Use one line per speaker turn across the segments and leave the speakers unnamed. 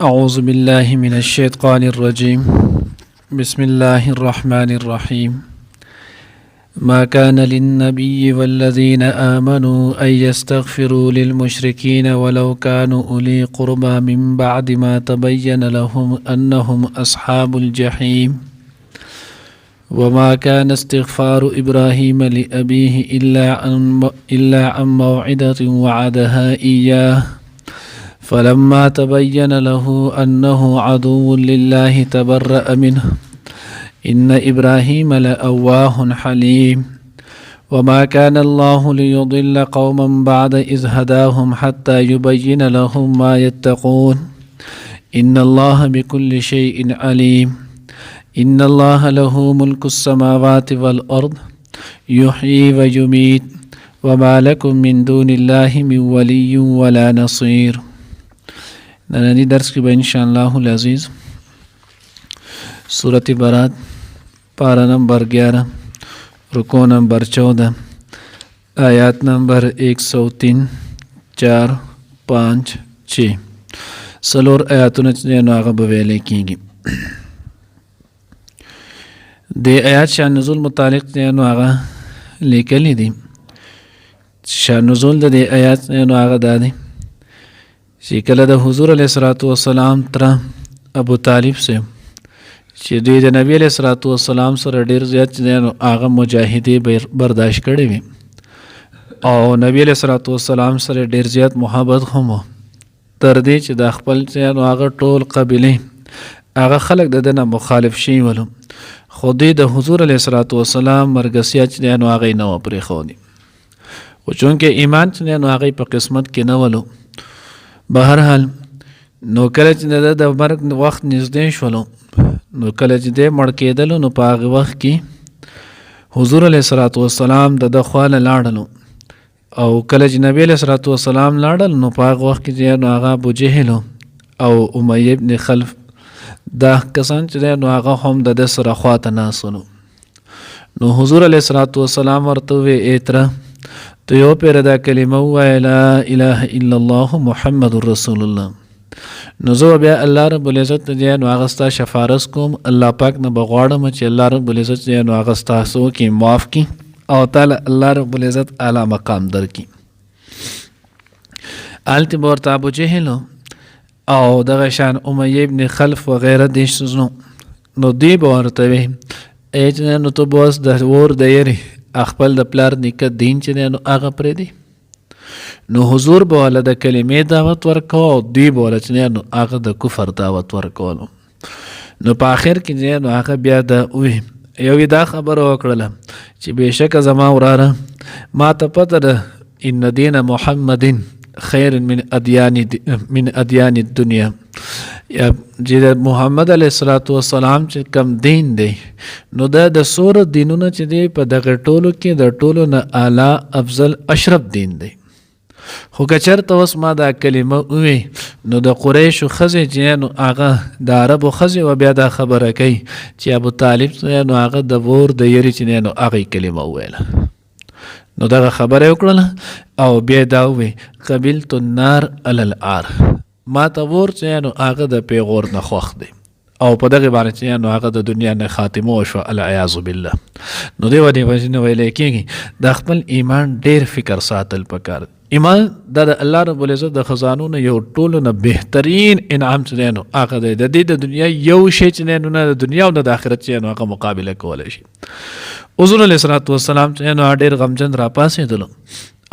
أعوذ بالله من الشيطان الرجيم بسم الله الرحمن الرحيم ما كان للنبي والذين آمنوا أن يستغفروا للمشركين ولو كانوا أولي قربى من بعد ما تبين لهم أنهم أصحاب الجحيم وما كان استغفار إبراهيم لأبيه إلا عن موعدة وعدها إياه فلما تبين له أنه عدو لله تبرأ منه إن إبراهيم لأواه حليم وما كان الله ليضل قوما بعد إذ هداهم حتى يبين لهم ما يتقون إن الله بكل شيء عليم إن الله له ملك السماوات والأرض يحيي ويميت وما لكم من دون الله من ولي ولا نصير. نننی درس کی انشاءاللہ العزیز سورۃ برات پارہ نمبر 11 رکوع نمبر 14 آیات نمبر 103 4 5 6 سلور آیاتونه چې هغه به ویلې کیږي. د آیات شان نزول متعلق هغه لیکلي دي. شان نزول د آیات هغه دادي چې کله د حضور علیه الصلاۃ والسلام تر ابو طالب سے چې دوی د نبی علیه الصلاۃ والسلام سره ډیر زیات هغه مجاهدې برداشت کړې وي او نبی علیه الصلاۃ والسلام سره ډیر زیات محبت هم تر دې چې د خپل هغه ټول قبیله هغه خلک د دنه مخالف شي ولو خو دوی د حضور علیه الصلاۃ والسلام مرګسیا چې هغه نه پرېښودي خو چونکې ایمان چې هغه په قسمت کې نه ولو بهرحال نو کله چې د مرګ وخت نږدې شولو نو کله چې د مړ کېدلو نو په هغه وخت کې حضور علیه الصلاۃ والسلام د خواله لاړلو او کله چې نبی علیه الصلاۃ والسلام لاړل نو په هغه وخت کې هغه ابو جهل او امیہ ابن خلف دا کسان چې هغه هم د سره خواته ناسونو نو حضور علیه الصلاۃ والسلام ورته وی اتره تو یو پیر دا کلمه وای لا اله الا الله محمد رسول الله نو زه بیا الله رب العزت نو هغه ستا شفارس کوم الله پاک نه بغواړم چې الله رب العزت نو هغه ستاسو کې معاف کی او تعالی الله رب العزت اعلی مقام درکې. الته ورته ابو جهل او دغه شان امیہ ابن خلف وغیره دې شنو نو دی ورته وی اې نو ته بوس د ور د یری خپل د پلار نیکه دین چې نو هغه پرې دی نو حضور به ول د کلمې دعوت ورکو او دی به ول چې نو هغه د کفر دعوت ورکول نو په آخر کې نو هغه بیا د یو دا خبره وکړله چې بهشکه زما وراره ما ته پته ده ان دین محمد خیر من ادیان الدنیا یا چې محمد علیه الصلاۃ والسلام چې کم دین دی نو د سور دینونه چې دی په دغه ټولو کې د ټولو نه اعلی افضل اشرف دین دی. خو که چېرته اوس ما دا کلمه ووې نو د قریشو ښځې چې نو هغه د عربو ښځې و بیا دا خبره کوي چې ابو طالب نو هغه د ور د یرې چې نو هغه کلمه وویله نو دغه خبره وکړله او بیا دا ووې قبلت النار علی العار ما ته ور چې نو هغه د پیغور نه خوښ دی او په دغه باندې چې نو هغه د دنیا نه خاتمه وشو العیاذ بالله. نو دی ودی وجنه ویل کېږي د خپل ایمان ډیر فکر ساتل پکار. ایمان د الله رب العزت د خزانو نه یو ټولو نه بهترین انعام چې نو هغه د دې د دنیا یو شی چې نو د دنیا او د آخرت چې نو هغه مقابله کولای شي. حضور علیه الصلاۃ والسلام چې نو ډیر غمجن را پاسېدلو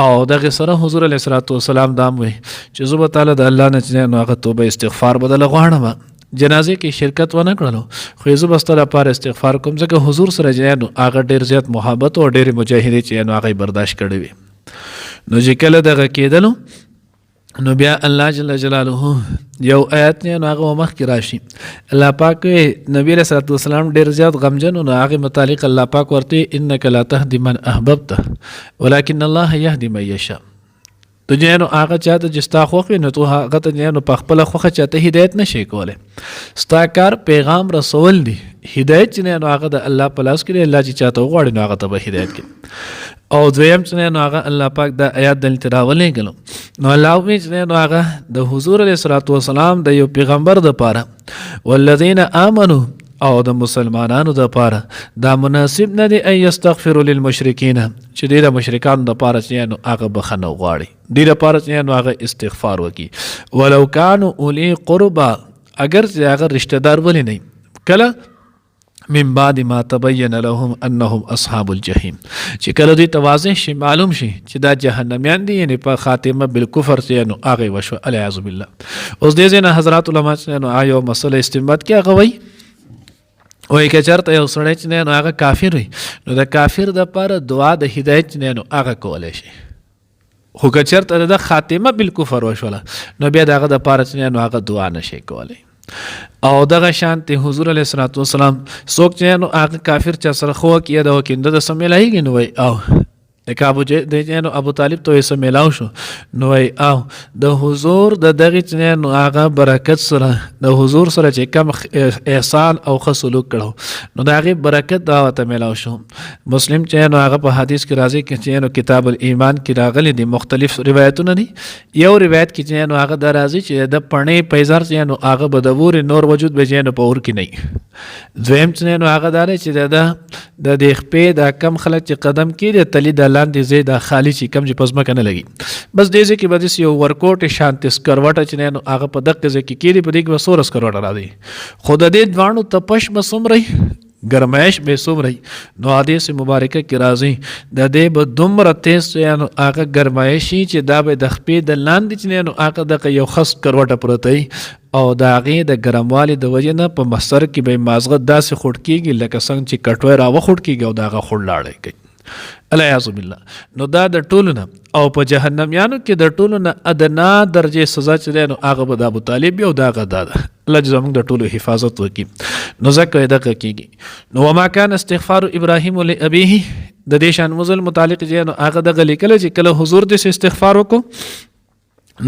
او دغه سره حضور علیه الصلاۃ والسلام دام وي چې زه به تعالی د الله نه چې نو هغه توبه استغفار بدل غواړم. جنازه کې شرکت ونه کړلو خو زه به ستا لپاره استغفار کوم ځکه حضور سره چې نو هغه ډیر زیات محبت او ډیر مجاهدې چې نو هغه برداشت کړی وي. نو چې کله دغه کېدلو نو بیا الله جل جلاله یو آیت نه هغه مخکې راشي. الله پاک نبی رسول الله والسلام ډیر زیات غمجن او هغه متعلق الله پاک ورته انک لا تهدی من احببت ولكن الله يهدي من يشاء. ته نو هغه چاته چې ستا خوښ وي نو ته هغه ته نو په خپله خوښه چاته هدایت نشي کولی. ستا کار پیغام رسول دی هدایت چې نو هغه د الله په لاس کې دی. الله چې چاته وغواړي نو هغه ته به هدایت کړي. او دویم چې نو هغه الله پاک د آیات دلته راولېږلو نو الله وایي چې نو هغه د حضور علیه الصلاۃ والسلام د یو پیغمبر دپاره والذین آمنوا او د مسلمانانو دپاره دا مناسب نه دی ان یستغفروا للمشرکین چې دوی د مشرکانو دپاره چې نو هغه بخښنه وغواړي، دوی دپاره چې نو هغه استغفار وکړي. ولو کانوا اولی قربا اگر چې هغه رشته دار ولې نه کله من بعد ما تبین لهم انهم اصحاب الجحیم چې کله دوی ته واضح شي معلوم شي چې دا جهنمیان دي یعنی په خاتمه بالکفر چې نو هغه وشو العیاذ بالله. اوس دې ځای نه حضرات علما چې نو یو مسله استنباط کې هغه وایي وایي که چېرته یو سړی چې نو هغه کافر وي نو د کافر دپاره دعا د هدایت چې نو هغه کولی شي، خو که چېرته د خاتمه بالکفر وشوله نو بیا د هغه دپاره چې نو هغه دعا نشي کولی. او دغه شانتې حضور علیه الصلاۃ والسلام څوک چې نو هغه کافر چا سره خو کیه د وکینده د څه میلاهیږي نو وایي او د ابو طالب ته یې څه میلاو شو نو وایي او د حضور د دغې چې نو هغه برکت سره د حضور سره چې کم احسان او ښه سلوک کړو نو د هغې برکت دا ورته میلاو شو. مسلم چې نو هغه په حدیث کې راځي چې نو کتاب الایمان کې راغلی دي مختلف روایتونه دي. یو روایت کې چې نو هغه دا راځي چې د پڼې پیزار چې نو هغه به د ورې نور وجود به چې نو په اور کې نه. دویم چې نو هغه دا دی چې د دې خپې دا کم خلک چې قدم کېږي تلي د لاندې ځای دا خالي چې کم چې په ځمکه نه لګي بس دې ځای کې به داسې یو ورکوټې شانتې سکروټه چې نو هغه په دغه ځای کې کېږي په دې کې به څومره سکروټه راځي خو د دې دواړو تپش به څومره ګرمایش به څومره نو حدیث مبارکه کې راځي د دې به دومره تیز نو هغه ګرمایشي چې دا به د خپې د لاندې چې نو هغه دغه یو خس کروټه پروته وي او د هغې د ګرموالي د وجې نه په مسر کې به مازغه داسې خوټ کېږي لکه څنګه چې کټوی راوخوټ کېږي او د هغه خوړ لاړی کوي العیاذ بالله. نو دا د ټولو نه او په جهنمیانو کې د ټولو نه ادنا درجې سزا چې دی نو هغه به د ابو طالب وي او د هغه دا ده. الله چې زموږ د ټولو حفاظت وکړي. نو ځکه یې دغه کېږي. نو وما کان استغفار ابراهیم لابیه د دې شان موضوع متعلق چې نو هغه دغه لیکلی چې کله حضور داسې استغفار وکړو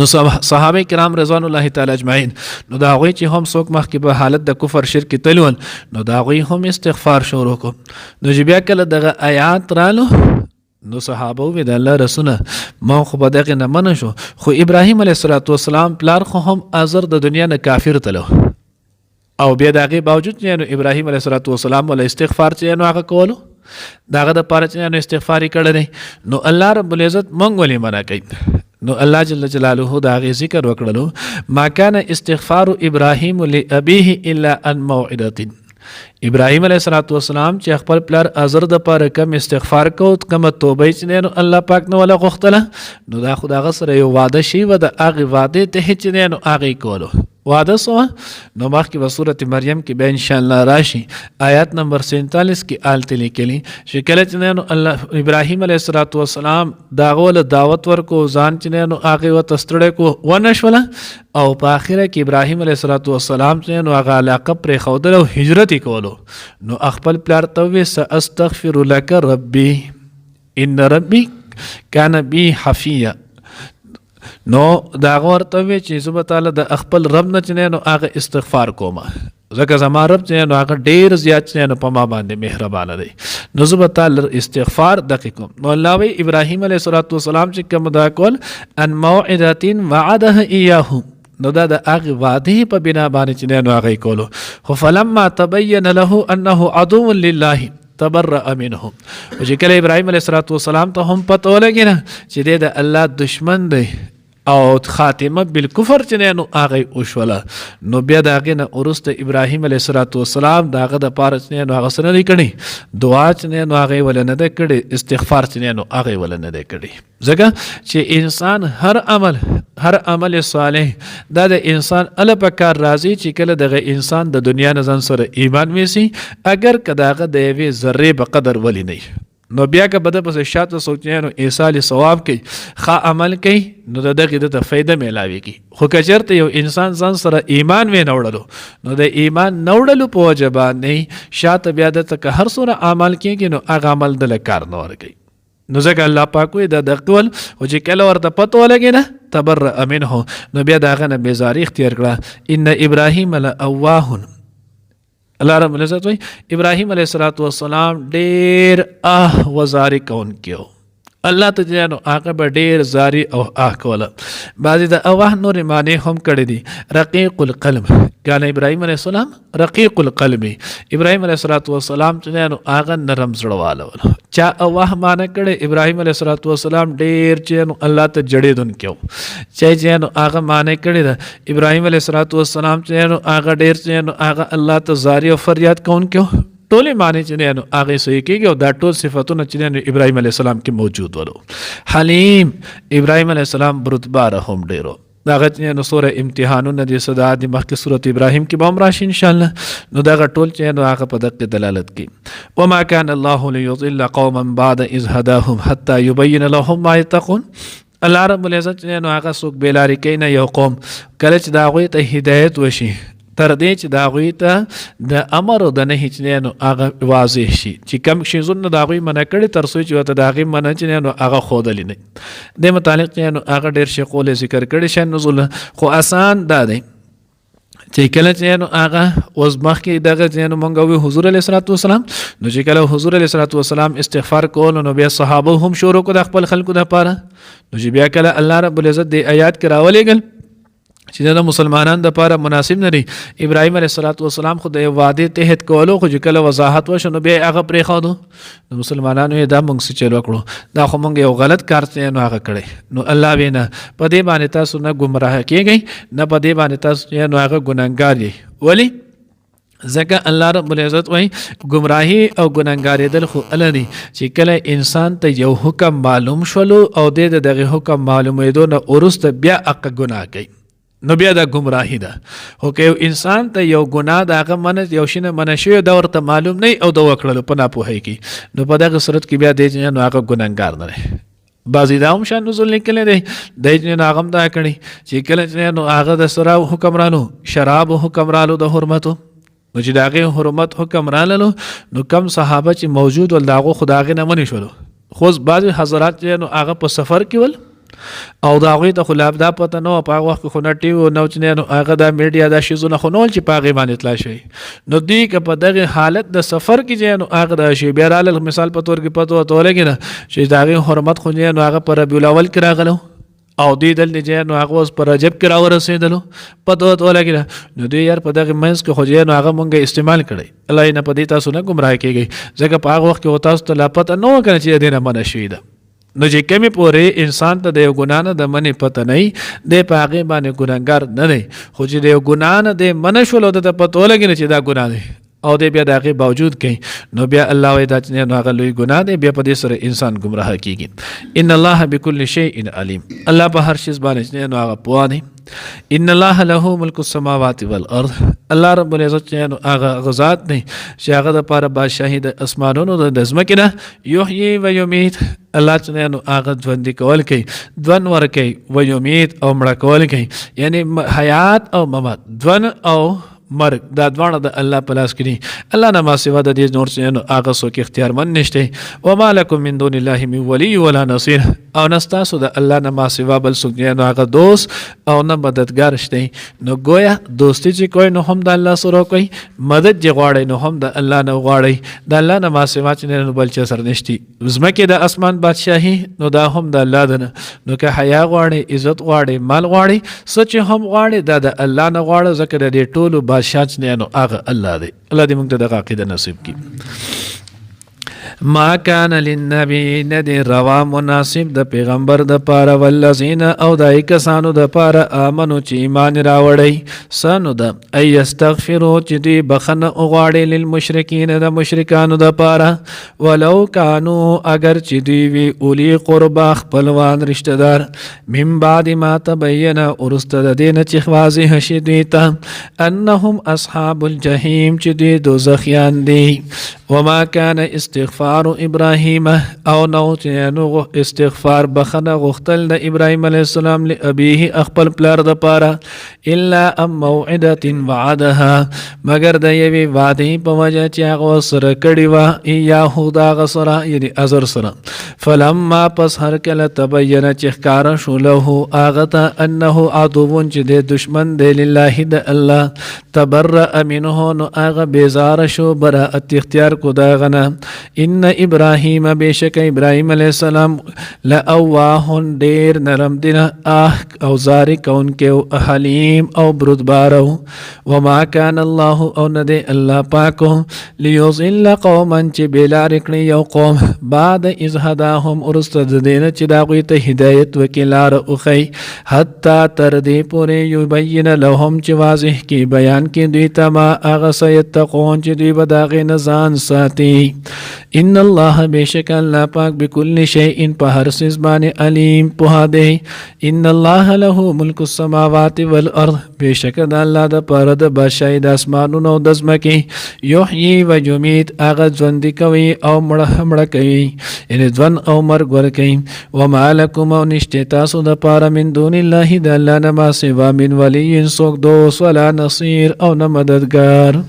نو صحابه کرام رضوان الله تعالی اجمعین نو دا هغوی چې هم څوک مخکې په حالت د کفر شرک تللی ول نو دا هغوی هم استغفار شروع کړو. نو چې بیا کله دغه آیات رالو نو صحابه وویل د الله رسوله ما خو به دغې نه منع شو خو ابراهیم علیه الصلاۃ والسلام پلار خو هم ازر د دنیا نه کافر تلو او بیا د هغې باوجود چې نو ابراهیم علیه الصلاۃ والسلام ولا استغفار چې نو هغه کولو د هغه دپاره چې نو استغفار یې کړی دی نو الله رب العزت موږ ولې منع کوي. نو الله جل جلاله دا هغې ذکر وکړلو ما کان استغفار ابراهیم لابیه الا ان موعده ابراهیم علیه الصلاۃ والسلام چې خپل پلار ازر دپاره کم استغفار کو کومه توبه چې نو الله پاک نه ولا غوښتله نو دا خو د هغه سره یو واده شي و د هغې وعدې ته چې نو هغې کولو واده سوه نو مخکې به صورت مریم کې بیا انشاءالله راشي آیات نمبر 47 کې آلته لیکلي چې کله چې نو الله ابراهیم علیه الصلاۃ والسلام د هغه له دعوت ورکو ځان چې نو هغې ورته ستړی کو ونه شوله او په آخره کې ابراهیم علیه الصلاۃ والسلام چې نو هغه علاقه پرېښودله او هجرت یې کولو نو خپل پلار ته وویل ساستغفر لک ربي ان ربي کان بي حفیه نو دا هغه ورته وویل چې زه به تعالی د خپل رب نه چې نو هغه استغفار کوم ځکه زما رب چې نو هغه ډېر زیات چې نو په ما باندې مهربانه دی نو زه به تعالی استغفار دقیق کوم. نو الله وی ابراهیم علیه الصلاۃ والسلام چې کوم دا کول ان موعده وعده ایاه نو دا د هغې وعدې په بنا باندې چې نو هغه یې کولو خو فلما تبین له انه عدو لله تبرأ منه او چې کله ابراهیم علیه الصلاۃ والسلام ته هم پته ولګي نه چې دی د الله دشمن دی او خاتمه بالکفر چې نو هغه وشوله نو بیا د هغې نه وروسته ابراهیم علیه الصلاۃ والسلام د هغه دپاره چې نو هغه څه نه دی کړی دعا چې نو هغې وله نه دی کړی استغفار چې نو هغې وله نه دی کړی ځکه چې انسان هر عمل صالح دا د انسان اله په کار راځي چې کله دغه انسان د دنیا نه ځان سره ایمان ویسي اگر که د هغه د یوې ذرې په قدر ولی نه نو بیا که بده پسې شاته سوچنی نو ایصال ثواب کوي ښه عمل کوي نو د دغې دته فایده میلاویږي خو که چېرته یو انسان ځان سره ایمان وی نه وړلو نو د ایمان نه وړلو په وجه باندې شاته بیا دته که هر څومره عمل کېږي نو هغه عمل دله کار نه ورکوي نو ځکه الله پاک وایي دا دغه ډول خو چې کله ورته پته ولګي نه تبرأ منه نو بیا د هغه نه بېزاري اختیار کړه ان ابراهیم لاواه الله رب العزت وایي ابراهیم علیه السلام ډېر وزاري کوونکی و. الله ته چې نو هغه به ډېر زاري او کوله. بعضې د اوه نورې معنی هم کړی دي. رقیق القلب کان ابراهیم علیه السلام رقیق القلب. ابراهیم علیه السلام چې نو هغه نرم زړه واله و. چا اوه معنی کړی ابراهیم علیه السلام ډېر چې نو الله ته جړېدونکی و. چې نو هغه معنی کړی ده ابراهیم علیه السلام چې نو هغه ډېر چې نو هغه الله ته زاري او فریاد کوونکی و. ټولې معنی چې نو هغې صحیح کېږي او دا ټول صفتونه چې نو ابراهیم علیه السلام کې موجود ولو. حلیم ابراهیم علیه السلام برتباره هم ډېر و. دغه چې نو سوره امتحانونه دي څه د مخکې سورت ابراهیم کې به هم راشي انشاءالله. نو دغه ټول چې نو هغه په دقه دلالت کوي. وما كان الله ليضل قوما بعد إذ هداهم حتى يبين لهم ما يتقون. الله رب العزت چې نو هغه څوک بېلارې کوي نه یو قوم کله چې د هغوی ته هدایت وشي تر دې چې د هغوی ته د امر او د نهي چې نو هغه واضح شي چې کوم شیزونه د هغوی منع کړي تر څو چې ورته د هغې منع چې نو هغه ښودلي نه. دې متعلق چې نو هغه ډېر شقول ذکر کړي شان نزول خو آسان دا دی چې کله چې نو هغه اوس مخکې دغه چې نو مونږ وی حضور علیه السلام نو چې کله حضور علیه السلام استغفار کول نو بیا صحابه هم شروع کړه د خپل خلکو دپاره. نو چې بیا کله الله رب العزت د آیات کې راولېږل چې د مسلمانانو دپاره مناسب نه دی. ابراهیم علیه السلام خو د وعدې تحت کولو خو چې کله وضاحت وشو نو بیا هغه پرېښودو. نو مسلمانانو یې دا موږ څه چل وکړو دا خو موږ یو غلط کار چې نو هغه کړی. نو الله وی نه په دې باندې تاسو نه ګمراه کېږئ نه په دې باندې تاسو چې نو هغه ګنهګار یئ. ولې ځکه الله رب العزت وایي ګمراهي او ګنهګارېدل خو اله دي چې کله انسان ته یو حکم معلوم شولو او د دغه حکم معلومېدو نه وروسته بیا هغه ګناه کوي نو بیا دا ګمراهي ده. خو که یو انسان ته یو ګناه د هغه منع یو شي نه منع شوی دا ورته معلوم نه او د وکړلو په ناپوهۍ کې نو په دغه صورت کې بیا دی چې نو هغه ګنهګار نه دی. بعضې دا هم شان نزول لیکلی دی دی چې نو هغه هم دا کړي چې کله چې نو هغه د سره حکم رالو شراب حکم رالو د حرمتو نو چې د هغې حرمت حکم راللو نو کم صحابه چې موجود ول د هغو خو د هغې نه منې شولو. خو بعضې حضرات چې نو هغه په سفر کې ول او د هغوی ته خو لا دا پته نه وه په هغه وخت کې خو نه ټي وي نو چې نو هغه دا میډیا دا شیزونه خو نه ول چې په هغې باندې اطلاع شوي. نو دوی که په دغې حالت د سفر کې چې نو هغه د شي بیا راغلل مثال په طور کې پته ورته ولګېده چې د هغې حرمت خو نو هغه په ربیع الاول کې راغلو او دوی دل چې نو هغه اوس په رجب کې راورسېدلو پته ورته ولګېده. نو دوی یار په دغې منځ کې خو چې نو هغه مونږ استعمال کړی. الله یې نه په دې تاسو نه ګمراه کېږئ ځکه په هغه وخت کې تاسو ته لا پته نه وه که نه چې د دې نه منع شوي ده. نو چې کمې پورې انسان ته د یو ګناه نه د منې پته نه وي دی په هغې باندې ګنهګار نه دی. خو چې د یو ګناه نه دی منع شول او د ته پته ولګي نه چې دا ګناه دی او دی بیا د هغې باوجود کوي نو بیا الله وایي دا چې نو هغه لوی ګناه دی بیا په دې سره انسان ګمراه کېږي. ان الله بكل شیء علیم. الله په هر شیز باندې نو هغه پوه دی. ان الله له ملک السماوات والارض. الله رب العزت نو هغه ذات دی چې هغه دپاره بادشاهي د اسمانونو د ځمکې ده. یحیي و یمیت. الله چې نو هغه ژوندي کول کوي ژوند ورکوي و یمیت او مړه کول کوي یعنی حیات او ممات ژوند او مرګ دا دواړه د الله په لاس کې دي. الله نه ما سوا د دې نور څه نو هغه څوک اختیارمند نشته. وما لکم من دون الله من ولی ولا نصیر. او نه ستاسو د الله نه ما سوا بل څوک نو هغه دوست او نه مددګار شته. نو گویا دوستی چې کوی نو هم د الله سره کوي مدد چې غواړئ نو هم د الله نه غواړئ. د الله نه ما سوا چې نو بل چا سره نشته. ځمکې د اسمان بادشاهي نو دا هم د الله ده نه. نو که حیا غواړئ عزت غواړئ مال غواړئ څه چې هم غواړئ دا د الله نه غواړه ځکه د دې ټولو شاچ نه نو هغه الله دی. الله دې موږ ته دغه عقیده نصیب کړي. ما کان للنبی ندی روا مناسب د پیغمبر د پاره والذین او دای کسانو د پاره امنو چې ایمان راوړی سنو د ای استغفروا چې دی بخنه غواړي للمشرکین د مشرکانو د پاره ولو کانو اگر چې دی وی اولی قربا خپلوان رشتہ دار من بعد ما تبین ورست د دین چې واضح شي دوی ته انهم اصحاب الجحیم چې دی دوزخیان دی. وما کان استغفار استغفار ابراهیم او نو چې نو استغفار بخنه غختل د ابراهیم علیه السلام لابيه خپل پلار د پاره الا ام موعده وعدها مگر د یوی وعده په وجه چې هغه سره کړی و یهودا غسرا یعنی ازر سره فلما پس هر کله تبین چې ښکارا شو له اغه انه عدو چې د دشمن دی لله د الله تبرأ منه نو اغه بیزار شو براءت اختیار کو داغنه ان ابراهیم بشک ابراهیم علیہ السلام لأواه ډیر نرم دینه او زاری کون کې حلیم او بردبارو وما كان الله او ندی الله پاکو ليضل قوما چې بلار کړي یو قوم بعد اذ هداهم ارستد دینه چې دا غوي ته هدایت وکیلار اوخی حتا تر دې پورې یبین لهم چې واضح کی بیان کې دوی ته ما اغه سيتقون چې دوی به داغه نزان ساتي ان الله بشک الله پاک بكل شيء په هر څه باندې علیم په دی ان الله له ملک السماوات والارض بشک د الله د پاره د بادشاہي د اسمانونو د ځمکې یحیی و یمیت اغه ژوند کوي او مړه کوي ان ځوان او مرګ ور کوي وما لكم او نشته تاسو د پاره من دون الله د الله نه ما سوا من ولی سوک دوست ولا نصير او نه مددگار